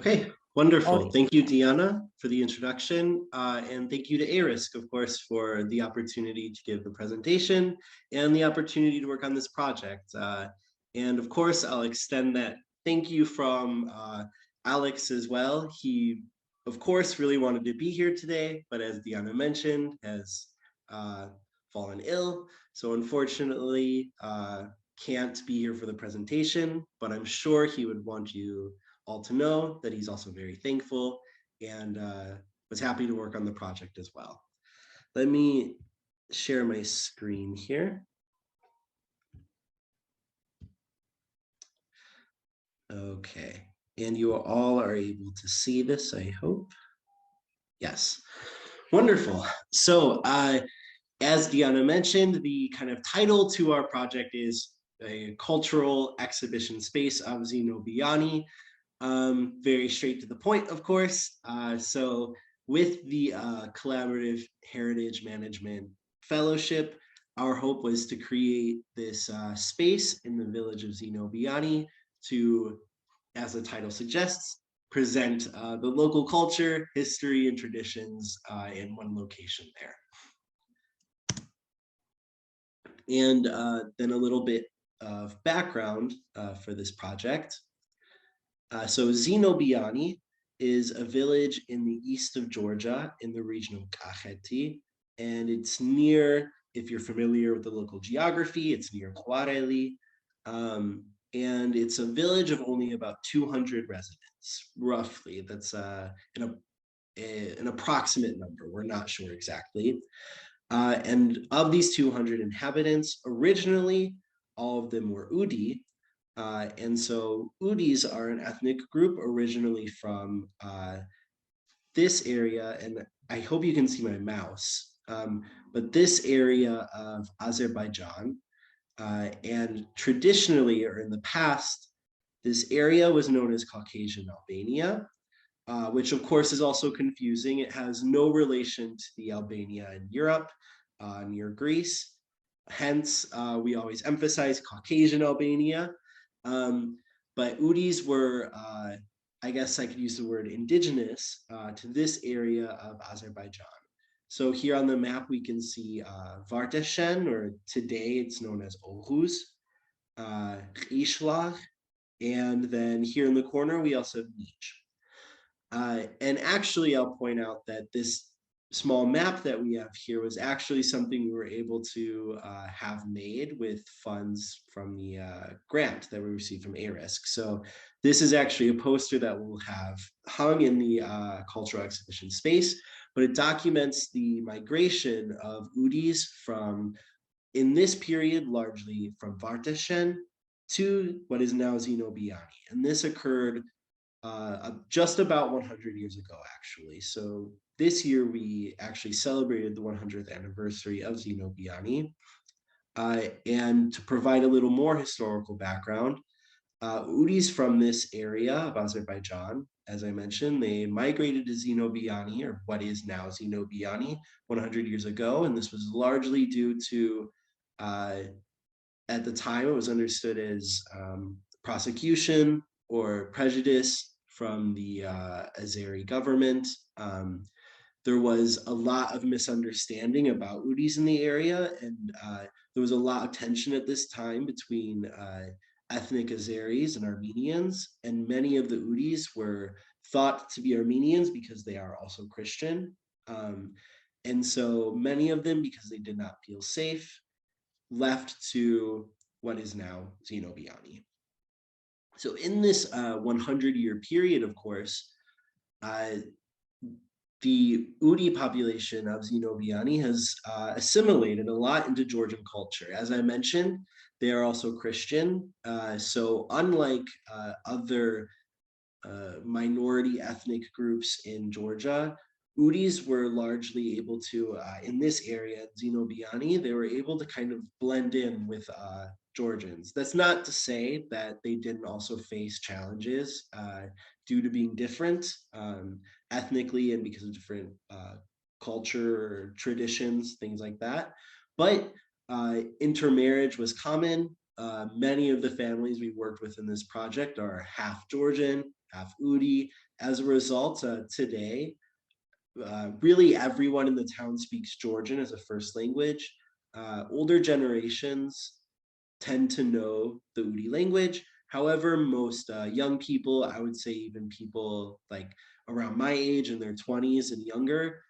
Okay, wonderful. Thank you, Deanna, for the introduction. And thank you to ARISC, of course, for the opportunity to give the presentation and the opportunity to work on this project. And of course, I'll extend that thank you from Alex as well. He, of course, really wanted to be here today, but as Deanna mentioned, has fallen ill. So unfortunately, can't be here for the presentation, but I'm sure he would want you all to know that he's also very thankful and was happy to work on the project as well. Let me share my screen here. Okay, and you all are able to see this, I hope. Yes, wonderful. So as Deanna mentioned, the kind of title to our project is a cultural exhibition space of Zinobiani. Very straight to the point, of course. So with the Collaborative Heritage Management Fellowship, our hope was to create this space in the village of Zinobiani to, as the title suggests, present the local culture, history, and traditions in one location there. And then a little bit of background for this project. So Zinobiani is a village in the east of Georgia in the region of Kakheti, and it's near, if you're familiar with the local geography, it's near Kwareli, and it's a village of only about 200 residents, roughly. That's an approximate number, we're not sure exactly. And of these 200 inhabitants, originally, all of them were Udi, and so Udis are an ethnic group originally from this area, and I hope you can see my mouse, but this area of Azerbaijan, and traditionally, or in the past, this area was known as Caucasian Albania, which of course is also confusing. It has no relation to the Albania in Europe, near Greece. Hence, we always emphasize Caucasian Albania. But Udis were, I guess I could use the word indigenous to this area of Azerbaijan. So here on the map, we can see Vartashen, or today it's known as Oghuz, Ishlag, and then here in the corner, we also have Nij. And actually, I'll point out that this small map that we have here was actually something we were able to have made with funds from the grant that we received from ARISC. So this is actually a poster that we'll have hung in the cultural exhibition space, but it documents the migration of Udis from, in this period, largely from Vartashen to what is now Zinobiani. And this occurred just about 100 years ago, actually. So this year, we actually celebrated the 100th anniversary of Zinobiani. And to provide a little more historical background, Udis from this area of Azerbaijan, as I mentioned, they migrated to Zinobiani, or what is now Zinobiani, 100 years ago. And this was largely due to, at the time, it was understood as prosecution or prejudice from the Azeri government. There was a lot of misunderstanding about Udis in the area, and there was a lot of tension at this time between ethnic Azeris and Armenians, and many of the Udis were thought to be Armenians because they are also Christian. And so many of them, because they did not feel safe, left to what is now Zinobiani. So in this 100-year period, of course, the Udi population of Zinobiani has assimilated a lot into Georgian culture. As I mentioned, they are also Christian. So unlike other minority ethnic groups in Georgia, Udis were largely able to, in this area, Zinobiani, they were able to kind of blend in with Georgians. That's not to say that they didn't also face challenges due to being different ethnically and because of different culture, traditions, things like that. But intermarriage was common Many of the families we worked with in this project are half Georgian, half Udi. As a result, today, really everyone in the town speaks Georgian as a first language. Older generations tend to know the Udi language. However, most young people, I would say even people like around my age in their 20s and younger,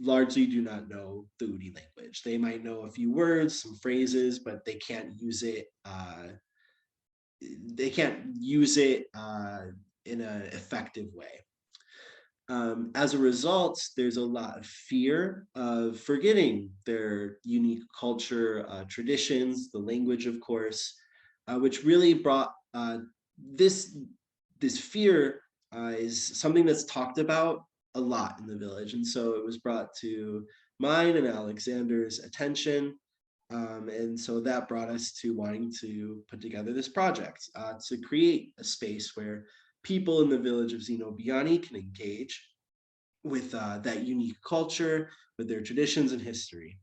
largely do not know the Udi language. They might know a few words, some phrases, but they can't use it. They can't use it in an effective way. As a result, there's a lot of fear of forgetting their unique culture, traditions, the language, of course, which really brought this fear is something that's talked about a lot in the village, and so it was brought to mine and Alexander's attention, and so that brought us to wanting to put together this project to create a space where people in the village of Zinobiani can engage with that unique culture, with their traditions and history.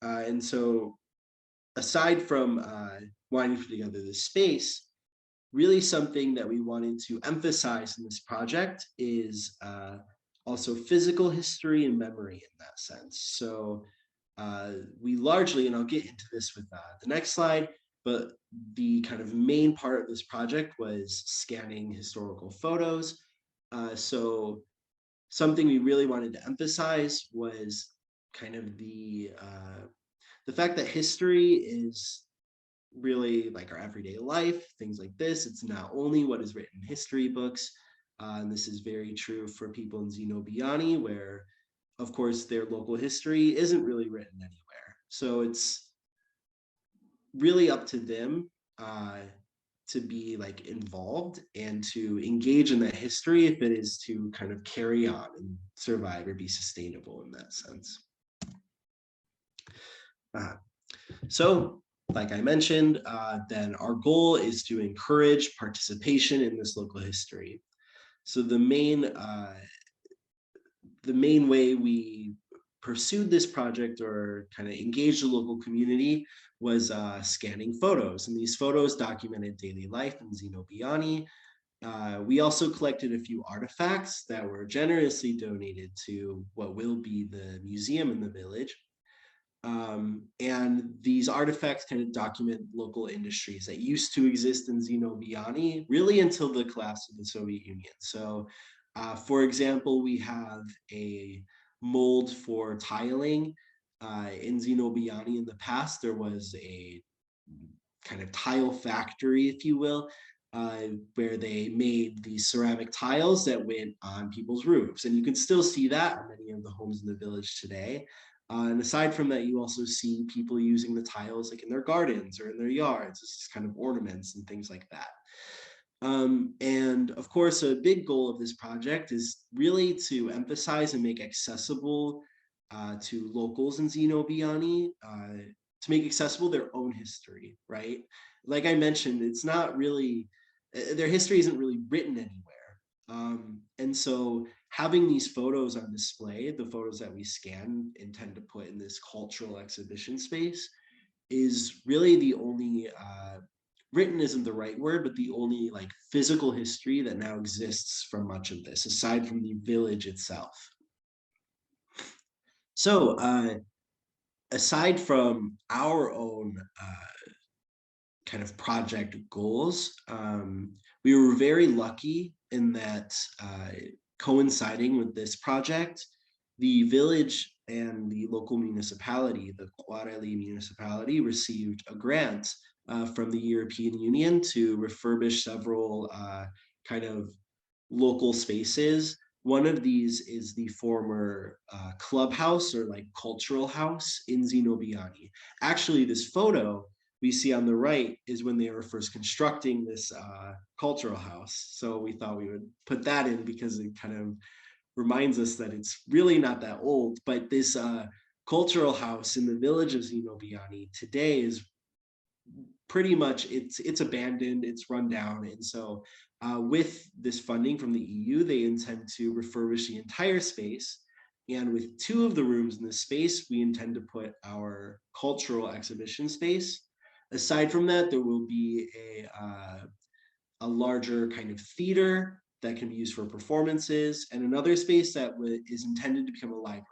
And so aside from wanting to put together this space, really something that we wanted to emphasize in this project is also physical history and memory in that sense. So we largely, and I'll get into this with the next slide, but the kind of main part of this project was scanning historical photos. So something we really wanted to emphasize was kind of the fact that history is really like our everyday life, things like this. It's not only what is written in history books, and this is very true for people in Zinobiani, where, of course, their local history isn't really written anywhere. So it's really up to them to be like involved and to engage in that history if it is to kind of carry on and survive or be sustainable in that sense. So like I mentioned, then our goal is to encourage participation in this local history. So the main way we pursued this project or kind of engaged the local community was scanning photos. And these photos documented daily life in Zinobiani. We also collected a few artifacts that were generously donated to what will be the museum in the village. And these artifacts kind of document local industries that used to exist in Zinobiani really until the collapse of the Soviet Union. So for example, we have a mold for tiling. In Zinobiani in the past, there was a kind of tile factory, if you will, where they made these ceramic tiles that went on people's roofs. And you can still see that in many of the homes in the village today. And aside from that, you also see people using the tiles like in their gardens or in their yards as kind of ornaments and things like that. And of course, a big goal of this project is really to emphasize and make accessible to locals in Zinobiani, to make accessible their own history, right? Like I mentioned, it's not really, their history isn't really written anywhere. And so having these photos on display, the photos that we scan intend to put in this cultural exhibition space, is really the only, written isn't the right word, but the only like physical history that now exists from much of this, aside from the village itself. So aside from our own kind of project goals, we were very lucky in that coinciding with this project, the village and the local municipality, the Quareli municipality, received a grant from the European Union to refurbish several kind of local spaces. One of these is the former clubhouse or like cultural house in Zinobiani. Actually, this photo we see on the right is when they were first constructing this cultural house. So we thought we would put that in because it kind of reminds us that it's really not that old. But this cultural house in the village of Zinobiani today is pretty much, it's abandoned, it's run down. And so with this funding from the EU, they intend to refurbish the entire space. And with 2 of the rooms in this space, we intend to put our cultural exhibition space. Aside from that, there will be a larger kind of theater that can be used for performances, and another space that is intended to become a library.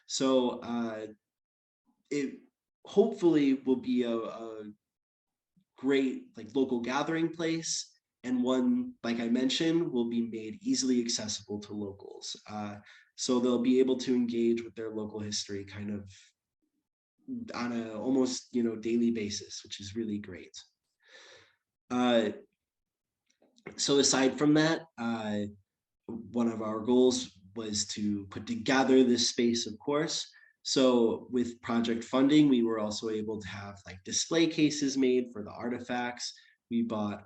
So it hopefully will be a great like local gathering place, and one, like I mentioned, will be made easily accessible to locals. So they'll be able to engage with their local history kind of on a almost daily basis, which is really great. So aside from that, one of our goals was to put together this space, of course. So with project funding, we were also able to have like display cases made for the artifacts. We bought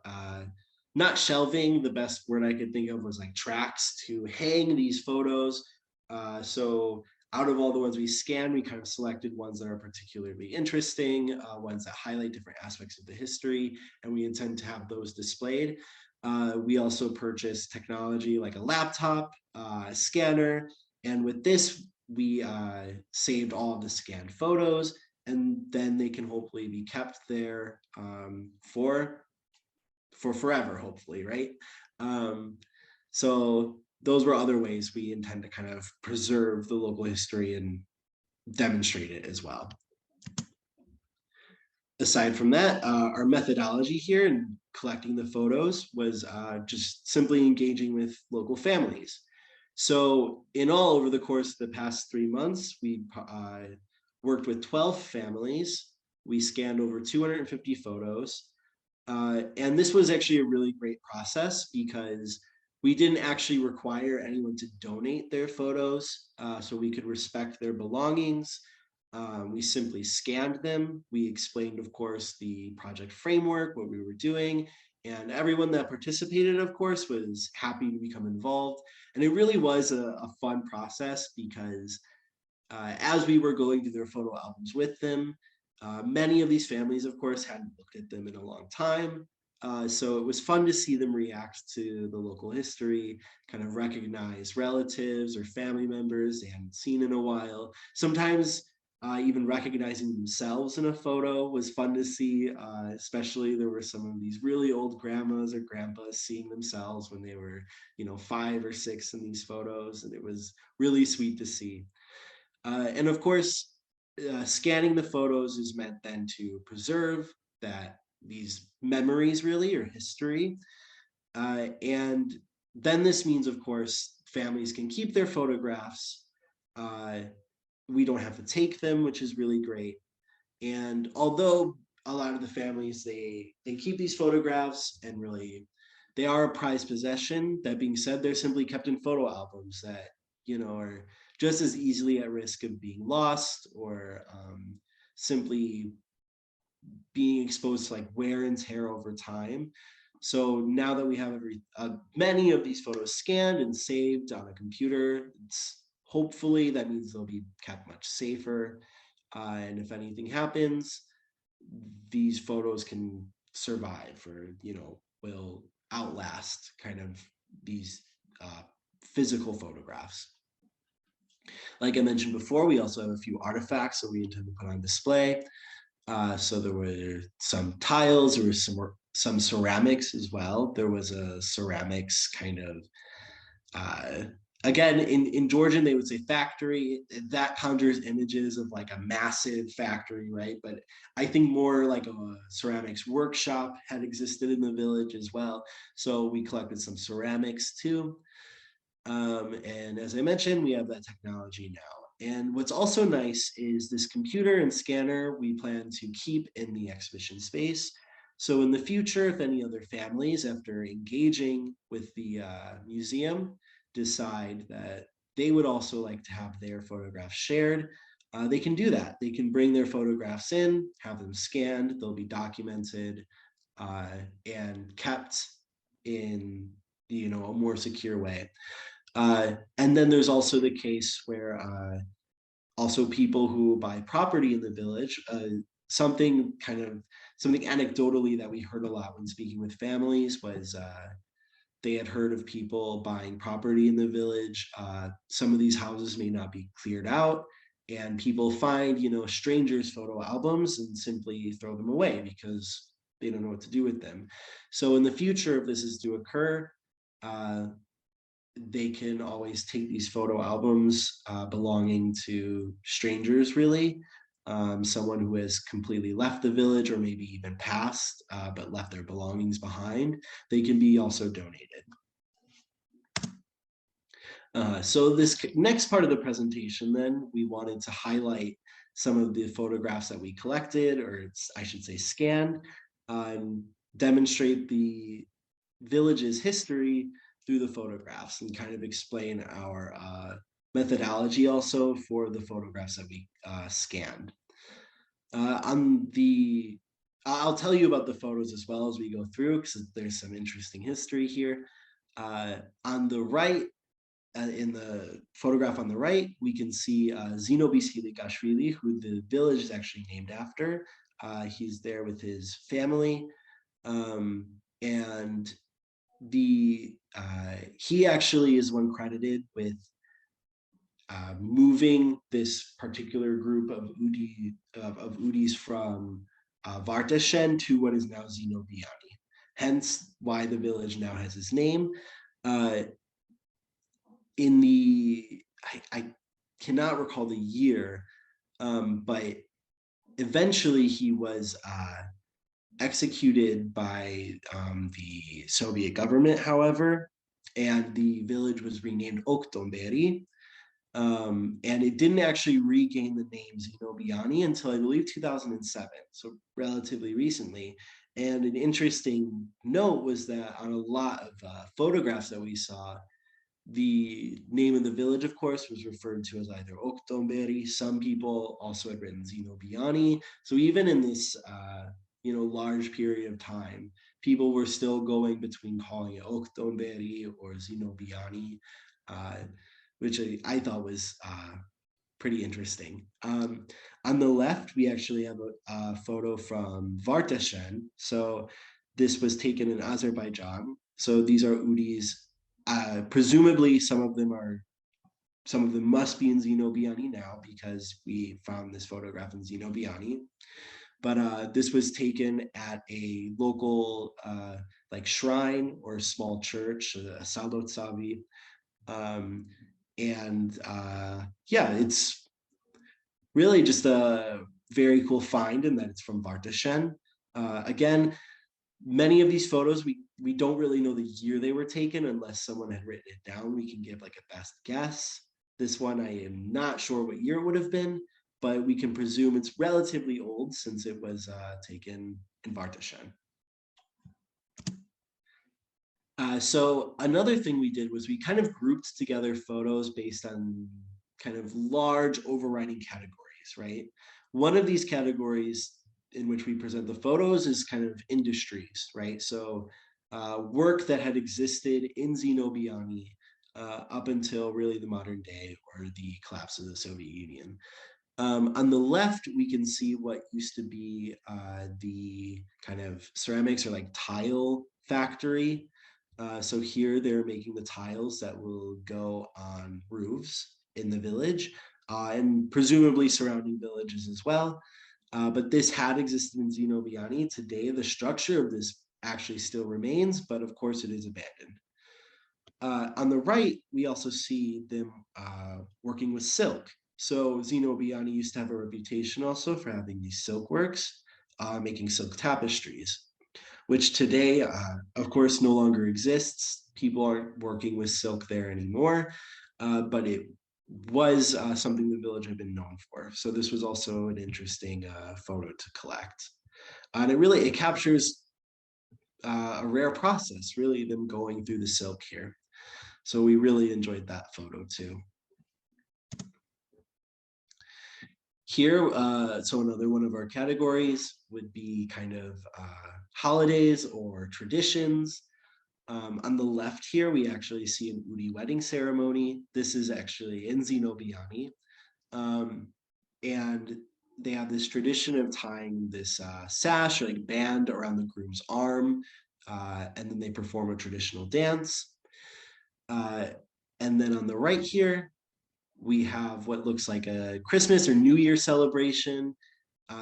not shelving, the best word I could think of was like tracks to hang these photos. So out of all the ones we scanned, we kind of selected ones that are particularly interesting, ones that highlight different aspects of the history, and we intend to have those displayed. We also purchased technology like a laptop, a scanner, and with this, we saved all of the scanned photos, and then they can hopefully be kept there for forever, hopefully, right? So those were other ways we intend to kind of preserve the local history and demonstrate it as well. Aside from that, our methodology here in collecting the photos was just simply engaging with local families. So in all, over the course of the past 3 months, we worked with 12 families. We scanned over 250 photos. And this was actually a really great process because we didn't actually require anyone to donate their photos, so we could respect their belongings. We simply scanned them. We explained, of course, the project framework, what we were doing, and everyone that participated, of course, was happy to become involved. And it really was a fun process because as we were going through their photo albums with them, many of these families, of course, hadn't looked at them in a long time. So it was fun to see them react to the local history, kind of recognize relatives or family members they hadn't seen in a while. Sometimes even recognizing themselves in a photo was fun to see, especially there were some of these really old grandmas or grandpas seeing themselves when they were, 5 or 6 in these photos, and it was really sweet to see. And of course, scanning the photos is meant then to preserve these memories really or history. And then this means, of course, families can keep their photographs. We don't have to take them, which is really great. And although a lot of the families, they keep these photographs and really they are a prized possession. That being said, they're simply kept in photo albums that, are just as easily at risk of being lost or simply being exposed to like wear and tear over time. So now that we have many of these photos scanned and saved on a computer, hopefully that means they'll be kept much safer. And if anything happens, these photos can survive or, will outlast kind of these physical photographs. Like I mentioned before, we also have a few artifacts that we intend to put on display. So there were some tiles, there was some ceramics as well. There was a ceramics kind of, again, in Georgian, they would say factory. That conjures images of like a massive factory, right? But I think more like a ceramics workshop had existed in the village as well. So we collected some ceramics too. And as I mentioned, we have that technology now. And what's also nice is this computer and scanner we plan to keep in the exhibition space. So in the future, if any other families, after engaging with the museum, decide that they would also like to have their photographs shared, they can do that. They can bring their photographs in, have them scanned, they'll be documented and kept in a more secure way. And then there's also the case where also people who buy property in the village, something anecdotally that we heard a lot when speaking with families was they had heard of people buying property in the village. Some of these houses may not be cleared out, and people find, strangers' photo albums and simply throw them away because they don't know what to do with them. So in the future, if this is to occur, they can always take these photo albums belonging to strangers, really, someone who has completely left the village or maybe even passed, but left their belongings behind. They can be also donated. So this next part of the presentation, then, we wanted to highlight some of the photographs that we collected, or I should say scanned, demonstrate the village's history through the photographs and kind of explain our methodology also for the photographs that we scanned. I'll tell you about the photos as well as we go through because there's some interesting history here. On the right, in the photograph on the right, we can see Zinobiani, who the village is actually named after. He's there with his family, and he actually is one credited with moving this particular group of Udis from Vartashen to what is now Zinobiani. Hence why the village now has his name. I cannot recall the year, but eventually he was executed by the Soviet government, however, and the village was renamed Oktomberi. And it didn't actually regain the name Zinobiani until I believe 2007, so relatively recently. And an interesting note was that on a lot of photographs that we saw, the name of the village, of course, was referred to as either Oktomberi. Some people also had written Zinobiani. So even in this large period of time, people were still going between calling it Oktomberi or Zinobiani, which I thought was pretty interesting. On the left, we actually have a photo from Vartashen. So this was taken in Azerbaijan. So these are Udis. Presumably, some of them must be in Zinobiani now because we found this photograph in Zinobiani. But this was taken at a local like shrine or small church, a Salotsavi. Yeah, it's really just a very cool find in that it's from Vartashen. Again, many of these photos, we don't really know the year they were taken unless someone had written it down. We can give like a best guess. This one, I am not sure what year it would have been, but we can presume it's relatively old since it was taken in Vartashen. So another thing we did was we kind of grouped together photos based on kind of large overriding categories, right? One of these categories in which we present the photos is kind of industries, right? So work that had existed in Zinobiani up until really the modern day or the collapse of the Soviet Union. On the left, we can see what used to be the kind of ceramics or like tile factory. So here they're making the tiles that will go on roofs in the village and presumably surrounding villages as well. But this had existed in Zinobiani. Today, the structure of this actually still remains, but of course it is abandoned. On the right, we also see them working with silk. So Zinobiani used to have a reputation also for having these silk works, making silk tapestries, which today, of course, no longer exists. People aren't working with silk there anymore, but it was something the village had been known for. So this was also an interesting photo to collect. And it captures a rare process, really them going through the silk here. So we really enjoyed that photo too. Here, so another one of our categories would be kind of holidays or traditions. On the left here, we actually see an Udi wedding ceremony. This is actually in Zinobiani. And they have this tradition of tying this sash or like band around the groom's arm, and then they perform a traditional dance. And then on the right here, we have what looks like a Christmas or New Year celebration.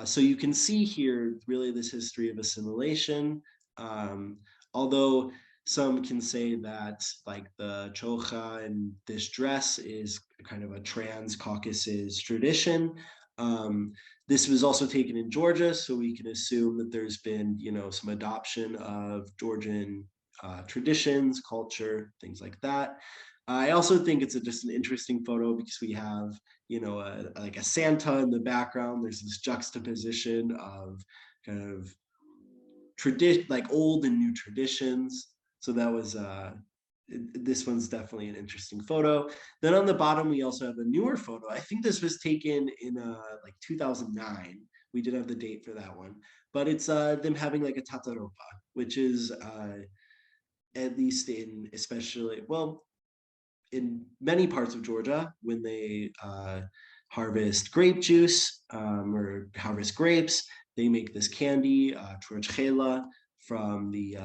So you can see here really this history of assimilation. Um, Although some can say that like the chocha and this dress is kind of a trans-Caucasus tradition. Um, this was also taken in Georgia, so we can assume that there's been, some adoption of Georgian traditions, culture, things like that. I also think it's just an interesting photo because we have, like a Santa in the background. There's this juxtaposition of kind of tradition, like old and new traditions. So that was this one's definitely an interesting photo. Then on the bottom, we also have a newer photo. I think this was taken in like 2009. We did have the date for that one, but it's them having like a tataropa, which is at least in especially, well, in many parts of Georgia, when they harvest grape juice or harvest grapes, they make this candy, truchela, from the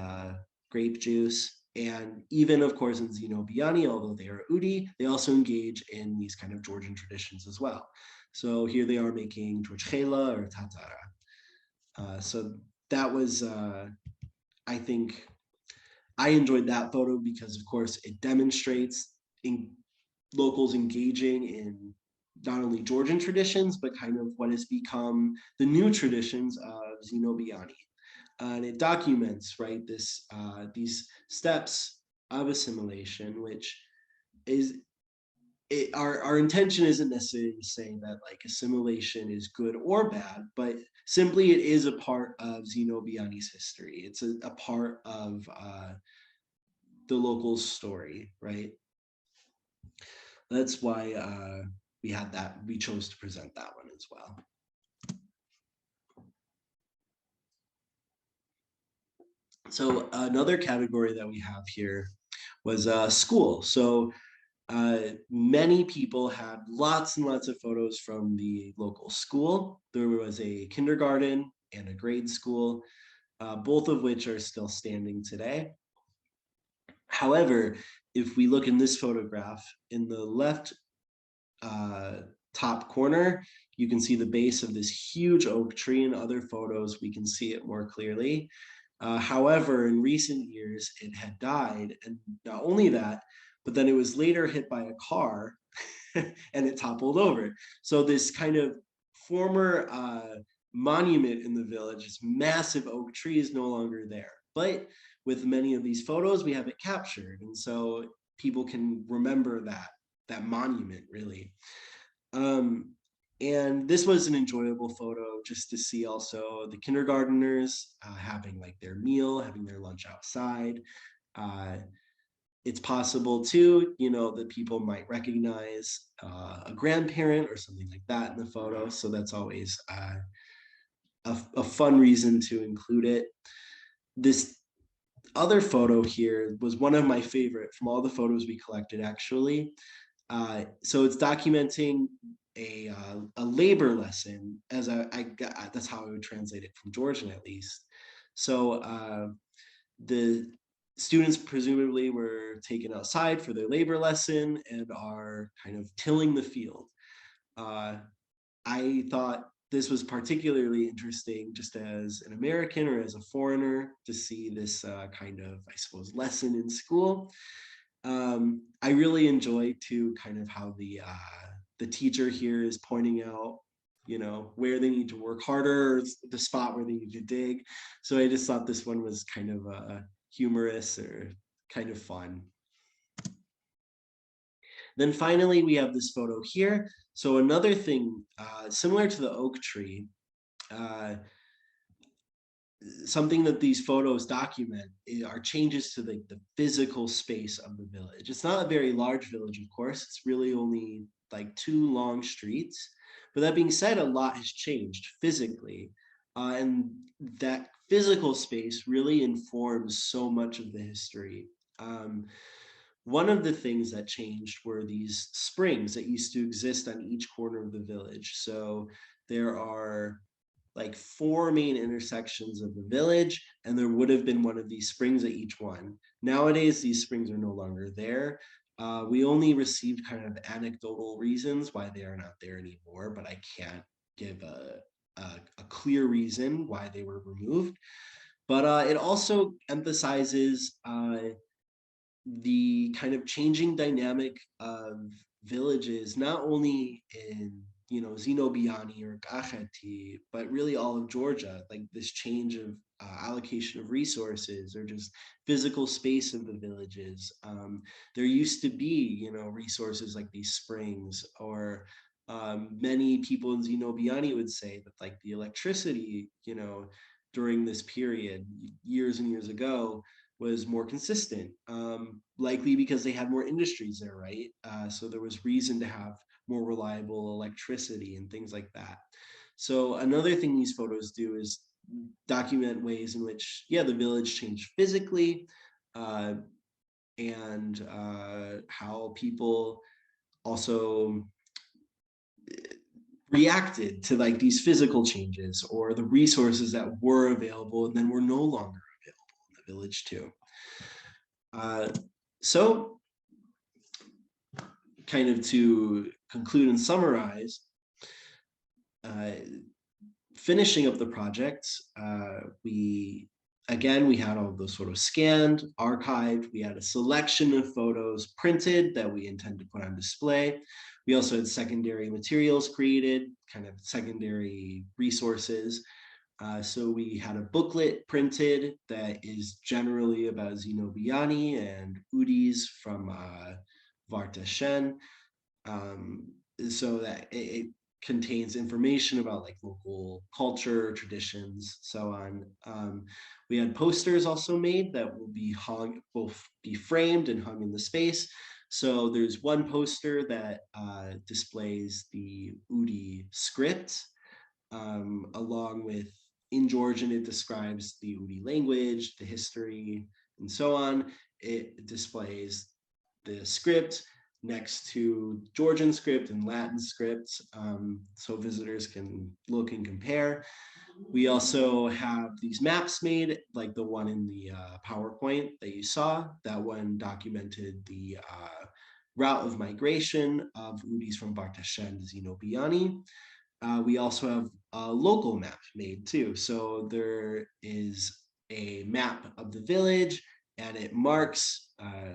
grape juice. And even, of course, in Zinobiani, although they are Udi, they also engage in these kind of Georgian traditions as well. So here they are making truchela or tatara. So that was, I think, I enjoyed that photo because, of course, it demonstrates locals engaging in not only Georgian traditions, but kind of what has become the new traditions of Zinobiani. And it documents, right, these steps of assimilation, which is our intention isn't necessarily saying that like assimilation is good or bad, but simply it is a part of Zinobiani's history. It's a part of the local story, right? That's why we chose to present that one as well. So another category that we have here was school. So many people had lots and lots of photos from the local school. There was a kindergarten and a grade school, both of which are still standing today. However, if we look in this photograph, in the left top corner, you can see the base of this huge oak tree. In other photos, we can see it more clearly. However, in recent years, it had died. And not only that, but then it was later hit by a car and it toppled over. So this kind of former monument in the village, this massive oak tree, is no longer there. But with many of these photos, we have it captured. And so people can remember that monument, really. And this was an enjoyable photo just to see also the kindergarteners having like their meal, having their lunch outside. It's possible too, that people might recognize a grandparent or something like that in the photo. So that's always a fun reason to include it. This other photo here was one of my favorite from all the photos we collected, actually. So it's documenting a labor lesson, as that's how I would translate it from Georgian, at least. So the students presumably were taken outside for their labor lesson and are kind of tilling the field. I thought this was particularly interesting just as an American or as a foreigner to see this kind of, I suppose, lesson in school. I really enjoy too kind of how the teacher here is pointing out, where they need to work harder, the spot where they need to dig. So I just thought this one was kind of humorous or kind of fun. Then finally, we have this photo here. So another thing similar to the oak tree, something that these photos document are changes to the physical space of the village. It's not a very large village, of course. It's really only like 2 long streets. But that being said, a lot has changed physically. And that physical space really informs so much of the history. One of the things that changed were these springs that used to exist on each corner of the village. So there are like 4 main intersections of the village, and there would have been one of these springs at each one. Nowadays, these springs are no longer there, We only received kind of anecdotal reasons why they are not there anymore, but I can't give a clear reason why they were removed. But it also emphasizes the kind of changing dynamic of villages, not only in Zinobiani or Gachati, but really all of Georgia, like this change of allocation of resources or just physical space of the villages. There used to be, resources like these springs, or many people in Zinobiani would say that like the electricity, during this period, years and years ago, was more consistent, likely because they had more industries there, right? So there was reason to have more reliable electricity and things like that. So another thing these photos do is document ways in which, yeah, the village changed physically, and how people also reacted to like these physical changes or the resources that were available and then were no longer available in the village too. So kind of to conclude and summarize, finishing up the project, we had all of those photos scanned, archived. We had a selection of photos printed that we intend to put on display. We also had secondary materials created, kind of secondary resources. So we had a booklet printed that is generally about Zinobiani and Udis from Varta Shen. So that it contains information about like local culture, traditions, so on. We had posters also made that will be hung, will be framed and hung in the space. So there's one poster that displays the Udi script, along with, in Georgian, it describes the Udi language, the history, and so on. It displays the script next to Georgian script and Latin script, so visitors can look and compare. We also have these maps made, like the one in the PowerPoint that you saw. That one documented the route of migration of Udis from Bartashen to Zinobiani. We also have a local map made too. So there is a map of the village, and it marks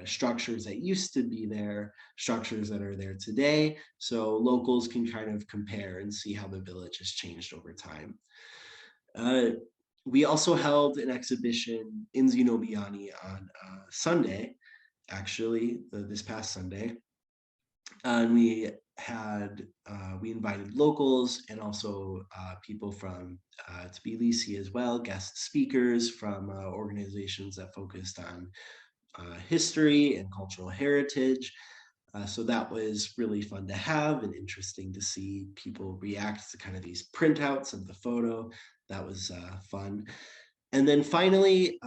structures that used to be there, structures that are there today. So locals can kind of compare and see how the village has changed over time. We also held an exhibition in Zinobiani on Sunday, actually, this past Sunday. And we invited locals and also people from Tbilisi as well, guest speakers from organizations that focused on history and cultural heritage. So that was really fun to have and interesting to see people react to kind of these printouts of the photo. That was fun. And then finally,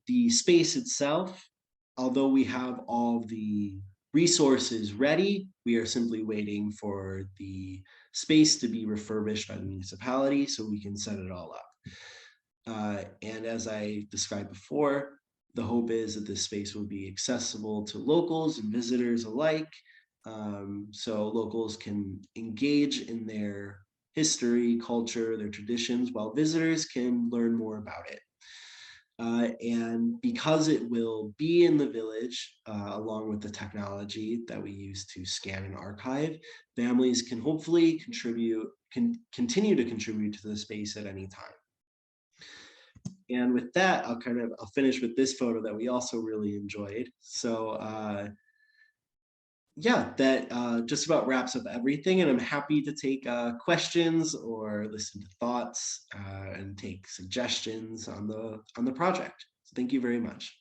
the space itself, although we have all the resources ready, we are simply waiting for the space to be refurbished by the municipality so we can set it all up. And as I described before, the hope is that this space will be accessible to locals and visitors alike, so locals can engage in their history, culture, their traditions, while visitors can learn more about it. And because it will be in the village, along with the technology that we use to scan and archive, families can hopefully continue to contribute to the space at any time. And with that, I'll finish with this photo that we also really enjoyed. So yeah, that just about wraps up everything, and I'm happy to take questions or listen to thoughts and take suggestions on the project. So thank you very much.